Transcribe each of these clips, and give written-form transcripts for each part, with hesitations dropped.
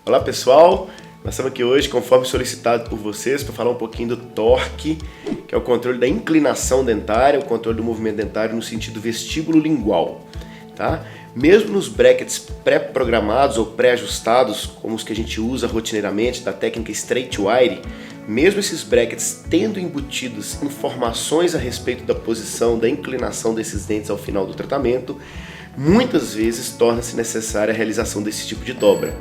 Olá pessoal, nós estamos aqui hoje, conforme solicitado por vocês, para falar um pouquinho do torque, que é o controle da inclinação dentária, o controle do movimento dentário no sentido vestíbulo-lingual. Tá? Mesmo nos brackets pré-programados ou pré-ajustados, como os que a gente usa rotineiramente, da técnica Straight Wire, mesmo esses brackets tendo embutidos informações a respeito da posição, da inclinação desses dentes ao final do tratamento, muitas vezes torna-se necessária a realização desse tipo de dobra.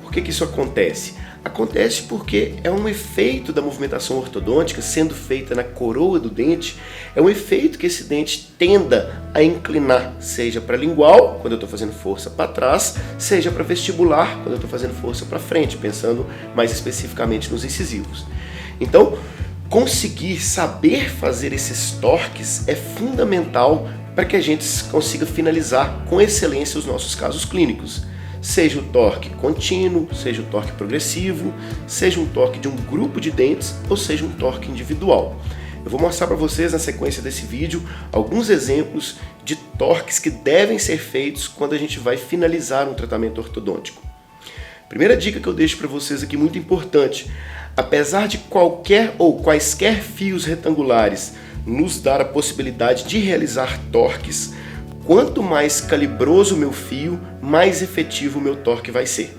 Por que isso acontece? Acontece porque é um efeito da movimentação ortodôntica sendo feita na coroa do dente, é um efeito que esse dente tenda a inclinar, seja para lingual, quando eu estou fazendo força para trás, seja para vestibular, quando eu estou fazendo força para frente, pensando mais especificamente nos incisivos. Então, conseguir saber fazer esses torques é fundamental para que a gente consiga finalizar com excelência os nossos casos clínicos. Seja o torque contínuo, seja o torque progressivo, seja um torque de um grupo de dentes ou seja um torque individual. Eu vou mostrar para vocês na sequência desse vídeo alguns exemplos de torques que devem ser feitos quando a gente vai finalizar um tratamento ortodôntico. Primeira dica que eu deixo para vocês aqui muito importante: apesar de qualquer ou quaisquer fios retangulares nos dar a possibilidade de realizar torques, quanto mais calibroso o meu fio, mais efetivo o meu torque vai ser.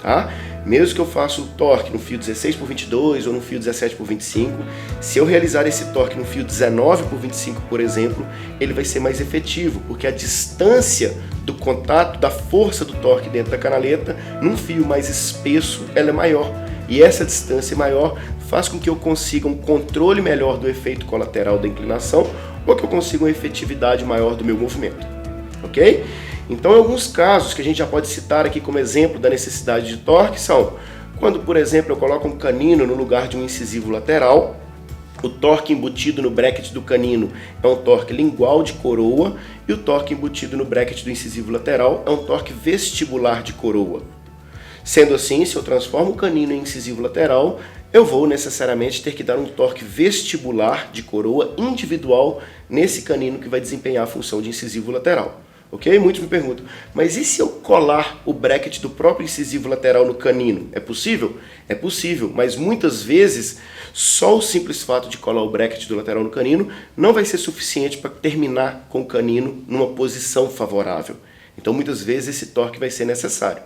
Tá? Mesmo que eu faça o torque no fio 16x22 ou no fio 17x25, se eu realizar esse torque no fio 19x25, por exemplo, ele vai ser mais efetivo, porque a distância do contato, da força do torque dentro da canaleta, num fio mais espesso, ela é maior. E essa distância maior faz com que eu consiga um controle melhor do efeito colateral da inclinação ou que eu consiga uma efetividade maior do meu movimento, ok? Então, alguns casos que a gente já pode citar aqui como exemplo da necessidade de torque são quando, por exemplo, eu coloco um canino no lugar de um incisivo lateral. O torque embutido no bracket do canino é um torque lingual de coroa e o torque embutido no bracket do incisivo lateral é um torque vestibular de coroa. Sendo assim, se eu transformo o canino em incisivo lateral, eu vou necessariamente ter que dar um torque vestibular de coroa individual nesse canino que vai desempenhar a função de incisivo lateral. Ok? Muitos me perguntam, mas e se eu colar o bracket do próprio incisivo lateral no canino? É possível? É possível, mas muitas vezes só o simples fato de colar o bracket do lateral no canino não vai ser suficiente para terminar com o canino numa posição favorável. Então muitas vezes esse torque vai ser necessário.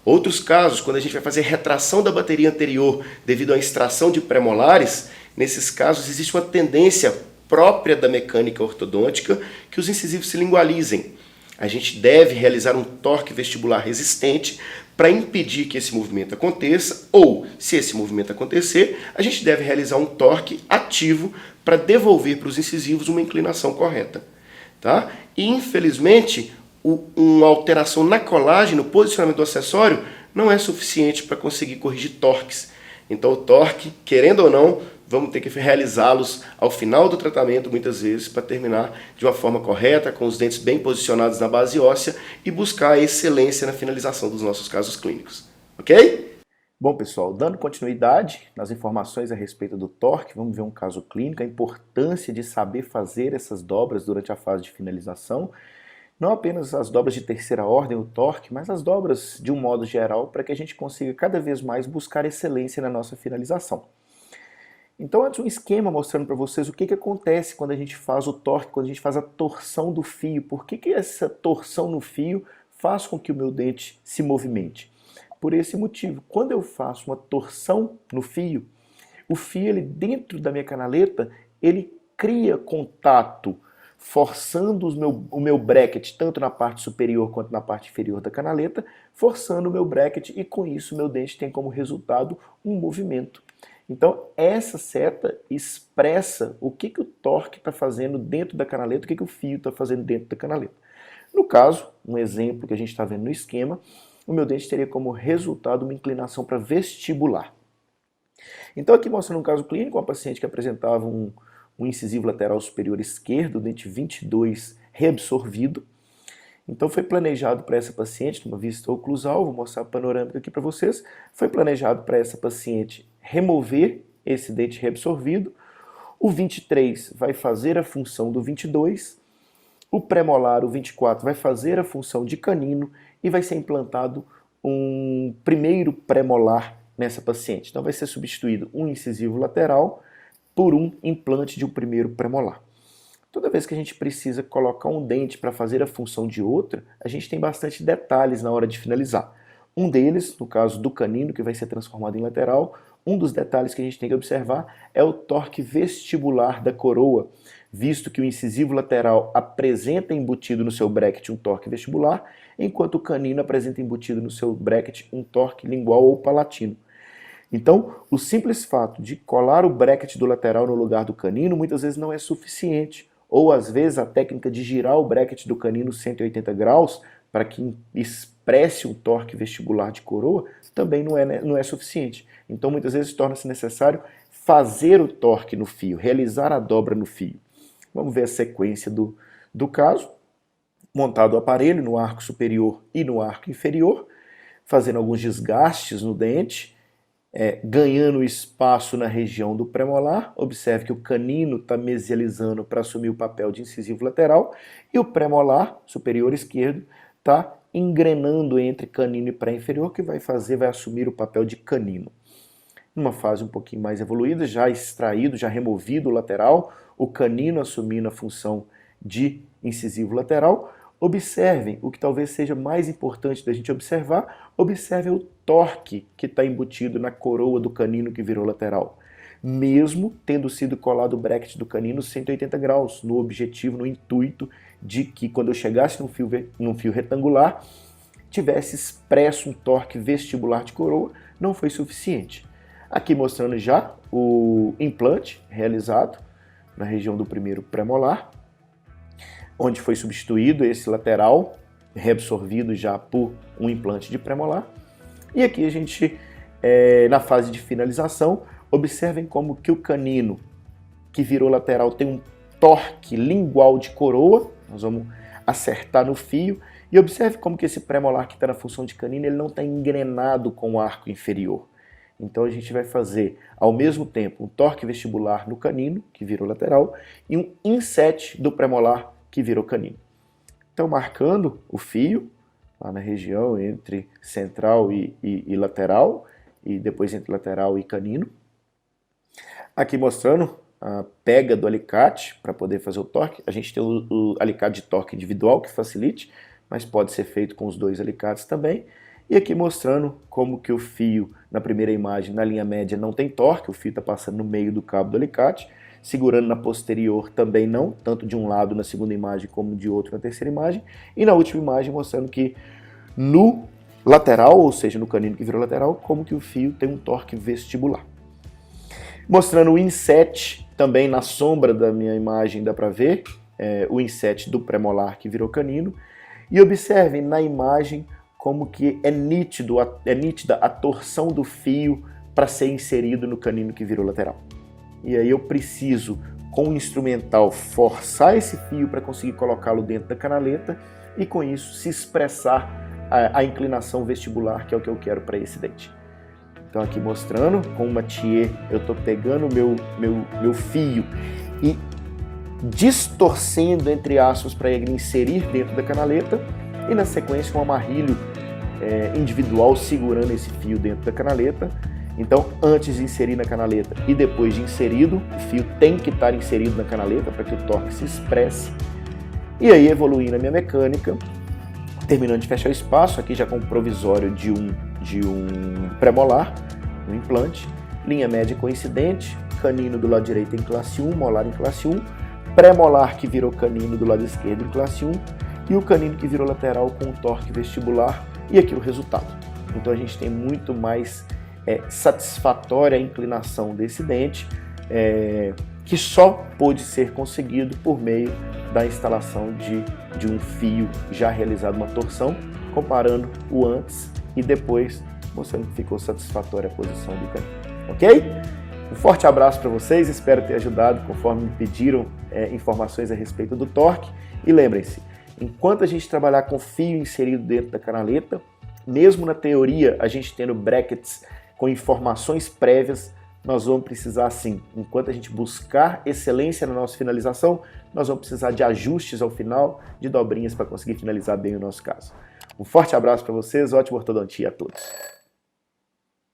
Outros casos, quando a gente vai fazer retração da bateria anterior devido à extração de premolares, nesses casos existe uma tendência própria da mecânica ortodôntica que os incisivos se lingualizem. A gente deve realizar um torque vestibular resistente para impedir que esse movimento aconteça, ou, se esse movimento acontecer, a gente deve realizar um torque ativo para devolver para os incisivos uma inclinação correta. Tá? E, infelizmente, uma alteração na colagem, no posicionamento do acessório, não é suficiente para conseguir corrigir torques. Então o torque, querendo ou não, vamos ter que realizá-los ao final do tratamento, muitas vezes, para terminar de uma forma correta, com os dentes bem posicionados na base óssea e buscar a excelência na finalização dos nossos casos clínicos. Ok? Bom, pessoal, dando continuidade nas informações a respeito do torque, vamos ver um caso clínico, a importância de saber fazer essas dobras durante a fase de finalização. Não apenas as dobras de terceira ordem, o torque, mas as dobras de um modo geral, para que a gente consiga cada vez mais buscar excelência na nossa finalização. Então, antes um esquema mostrando para vocês o que acontece quando a gente faz o torque, quando a gente faz a torção do fio. Por que essa torção no fio faz com que o meu dente se movimente? Por esse motivo, quando eu faço uma torção no fio, o fio ele, dentro da minha canaleta, ele cria contato, forçando o meu bracket, tanto na parte superior quanto na parte inferior da canaleta, forçando o meu bracket e com isso o meu dente tem como resultado um movimento. Então essa seta expressa o que o torque está fazendo dentro da canaleta, o que o fio está fazendo dentro da canaleta. No caso, um exemplo que a gente está vendo no esquema, o meu dente teria como resultado uma inclinação para vestibular. Então aqui mostrando um caso clínico, uma paciente que apresentava um incisivo lateral superior esquerdo, dente 22 reabsorvido. Então foi planejado para essa paciente, numa vista oclusal, vou mostrar a panorâmica aqui para vocês, foi planejado para essa paciente remover esse dente reabsorvido, o 23 vai fazer a função do 22, o premolar, o 24, vai fazer a função de canino e vai ser implantado um primeiro premolar nessa paciente. Então vai ser substituído um incisivo lateral por um implante de um primeiro premolar. Toda vez que a gente precisa colocar um dente para fazer a função de outra, a gente tem bastante detalhes na hora de finalizar. Um deles, no caso do canino, que vai ser transformado em lateral, um dos detalhes que a gente tem que observar é o torque vestibular da coroa, visto que o incisivo lateral apresenta embutido no seu bracket um torque vestibular, enquanto o canino apresenta embutido no seu bracket um torque lingual ou palatino. Então, o simples fato de colar o bracket do lateral no lugar do canino muitas vezes não é suficiente. Ou às vezes a técnica de girar o bracket do canino 180 graus para que expresse um torque vestibular de coroa também não é suficiente. Então muitas vezes torna-se necessário fazer o torque no fio, realizar a dobra no fio. Vamos ver a sequência do caso. Montado o aparelho no arco superior e no arco inferior, fazendo alguns desgastes no dente, ganhando espaço na região do premolar. Observe que o canino está mesializando para assumir o papel de incisivo lateral e o premolar superior esquerdo está engrenando entre canino e pré-inferior, que vai assumir o papel de canino. Numa fase um pouquinho mais evoluída, já extraído, já removido o lateral, o canino assumindo a função de incisivo lateral. Observem, o que talvez seja mais importante da gente observar, observem o torque que está embutido na coroa do canino que virou lateral, mesmo tendo sido colado o bracket do canino 180 graus, no objetivo, no intuito de que quando eu chegasse num fio retangular, tivesse expresso um torque vestibular de coroa. Não foi suficiente. Aqui mostrando já o implante realizado na região do primeiro premolar, onde foi substituído esse lateral, reabsorvido já por um implante de premolar. E aqui a gente, na fase de finalização, observem como que o canino que virou lateral tem um torque lingual de coroa. Nós vamos acertar no fio. E observe como que esse premolar que está na função de canino, ele não está engrenado com o arco inferior. Então a gente vai fazer, ao mesmo tempo, um torque vestibular no canino, que virou lateral, e um inset do premolar, que virou canino. Então, marcando o fio, lá na região entre central e lateral, e depois entre lateral e canino. Aqui mostrando a pega do alicate para poder fazer o torque. A gente tem o alicate de torque individual, que facilite, mas pode ser feito com os dois alicates também. E aqui mostrando como que o fio, na primeira imagem, na linha média, não tem torque, o fio está passando no meio do cabo do alicate. Segurando na posterior também não, tanto de um lado na segunda imagem como de outro na terceira imagem. E na última imagem mostrando que no lateral, ou seja, no canino que virou lateral, como que o fio tem um torque vestibular. Mostrando o inset, também na sombra da minha imagem dá para ver o inset do premolar que virou canino. E observem na imagem como que é nítida a torção do fio para ser inserido no canino que virou lateral. E aí eu preciso, com o instrumental, forçar esse fio para conseguir colocá-lo dentro da canaleta e com isso se expressar a inclinação vestibular, que é o que eu quero para esse dente. Então aqui mostrando, com uma thier, eu estou pegando o meu fio e distorcendo, entre aspas, para ele inserir dentro da canaleta e na sequência um amarrilho individual segurando esse fio dentro da canaleta. Então, antes de inserir na canaleta e depois de inserido, o fio tem que estar inserido na canaleta para que o torque se expresse. E aí, evoluindo a minha mecânica, terminando de fechar o espaço, aqui já com o provisório de um premolar, um implante, linha média coincidente, canino do lado direito em classe 1, molar em classe 1, premolar que virou canino do lado esquerdo em classe 1, e o canino que virou lateral com o torque vestibular, e aqui o resultado. Então a gente tem muito mais satisfatória a inclinação desse dente, que só pôde ser conseguido por meio da instalação de um fio já realizado uma torção, comparando o antes e depois, mostrando que ficou satisfatória a posição do canino. Ok? Um forte abraço para vocês, espero ter ajudado conforme me pediram informações a respeito do torque. E lembrem-se, enquanto a gente trabalhar com fio inserido dentro da canaleta, mesmo na teoria a gente tendo brackets com informações prévias, nós vamos precisar sim, enquanto a gente buscar excelência na nossa finalização, nós vamos precisar de ajustes ao final, de dobrinhas para conseguir finalizar bem o nosso caso. Um forte abraço para vocês, ótima ortodontia a todos.